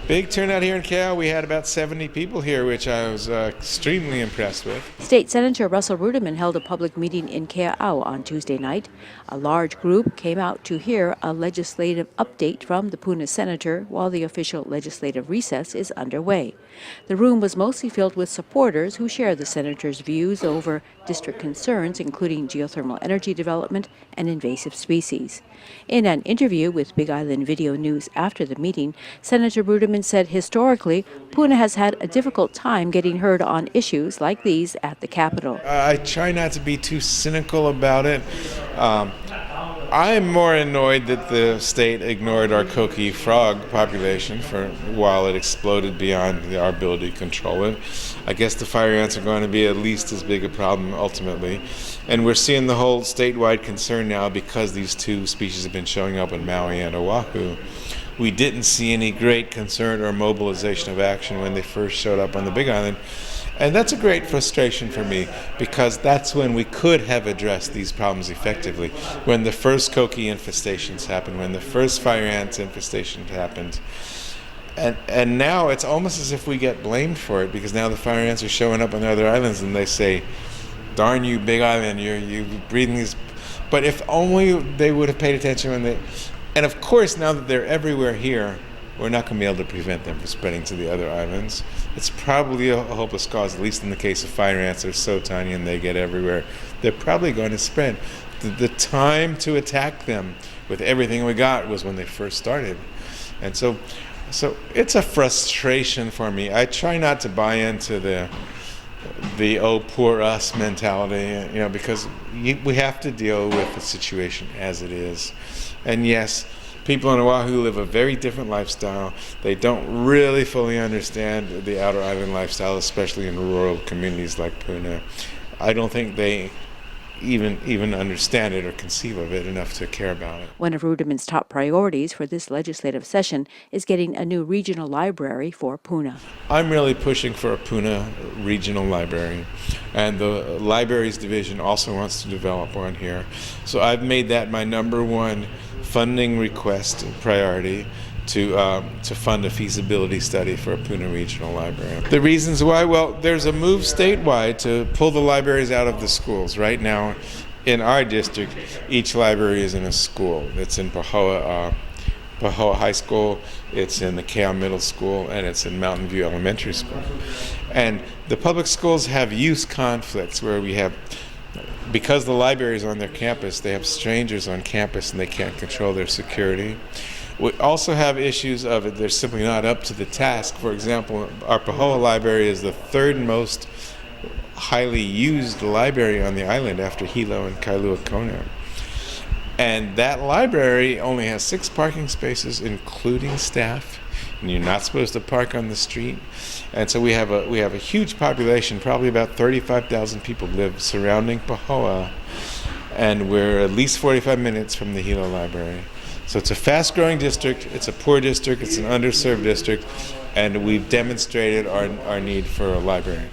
Big turnout here in Keaau. We had about 70 people here, which I was extremely impressed with. State Senator Russell Ruderman held a public meeting in Keaau on Tuesday night. A large group came out to hear a legislative update from the Puna senator while the official legislative recess is underway. The room was mostly filled with supporters who share the senator's views over district concerns, including geothermal energy development and invasive species. In an interview with Big Island Video News after the meeting, Senator Ruderman said historically, Puna has had a difficult time getting heard on issues like these at the Capitol. I try not to be too cynical about it. I'm more annoyed that the state ignored our coqui frog population for a while it exploded beyond our ability to control it. I guess the fire ants are going to be at least as big a problem ultimately. And we're seeing the whole statewide concern now because these two species have been showing up in Maui and Oahu. We didn't see any great concern or mobilization of action when they first showed up on the Big Island. And that's a great frustration for me because that's when we could have addressed these problems effectively. When the first coqui infestations happened, when the first fire ants infestation happened. And now it's almost as if we get blamed for it because now the fire ants are showing up on the other islands and they say, darn you, Big Island, you're breeding these. But if only they would have paid attention when they. And of course, now that they're everywhere here, we're not going to be able to prevent them from spreading to the other islands. It's probably a hopeless cause, at least in the case of fire ants. They're so tiny and they get everywhere. They're probably going to spread. The time to attack them with everything we got was when they first started. And so it's a frustration for me. I try not to buy into the oh, poor us mentality, because we have to deal with the situation as it is. And yes, people in Oahu live a very different lifestyle. They don't really fully understand the outer island lifestyle, especially in rural communities like Puna. I don't think they even understand it or conceive of it enough to care about it. One of Ruderman's top priorities for this legislative session is getting a new regional library for Puna. I'm really pushing for a Puna regional library, and the libraries division also wants to develop one here. So I've made that my number one funding request and priority to fund a feasibility study for a Puna Regional Library. The reasons why, well, there's a move statewide to pull the libraries out of the schools. Right now, in our district, each library is in a school. It's in Pahoa High School, it's in the Keaau Middle School, and it's in Mountain View Elementary School. And the public schools have use conflicts where we have, because the library is on their campus, they have strangers on campus and they can't control their security. We also have issues of it, they're simply not up to the task. For example, our Pahoa library is the third most highly used library on the island after Hilo and Kailua Kona. And that library only has 6 parking spaces, including staff, and you're not supposed to park on the street. And so we have a huge population, probably about 35,000 people live surrounding Pahoa, and we're at least 45 minutes from the Hilo library. So it's a fast-growing district, it's a poor district, it's an underserved district, and we've demonstrated our need for a library.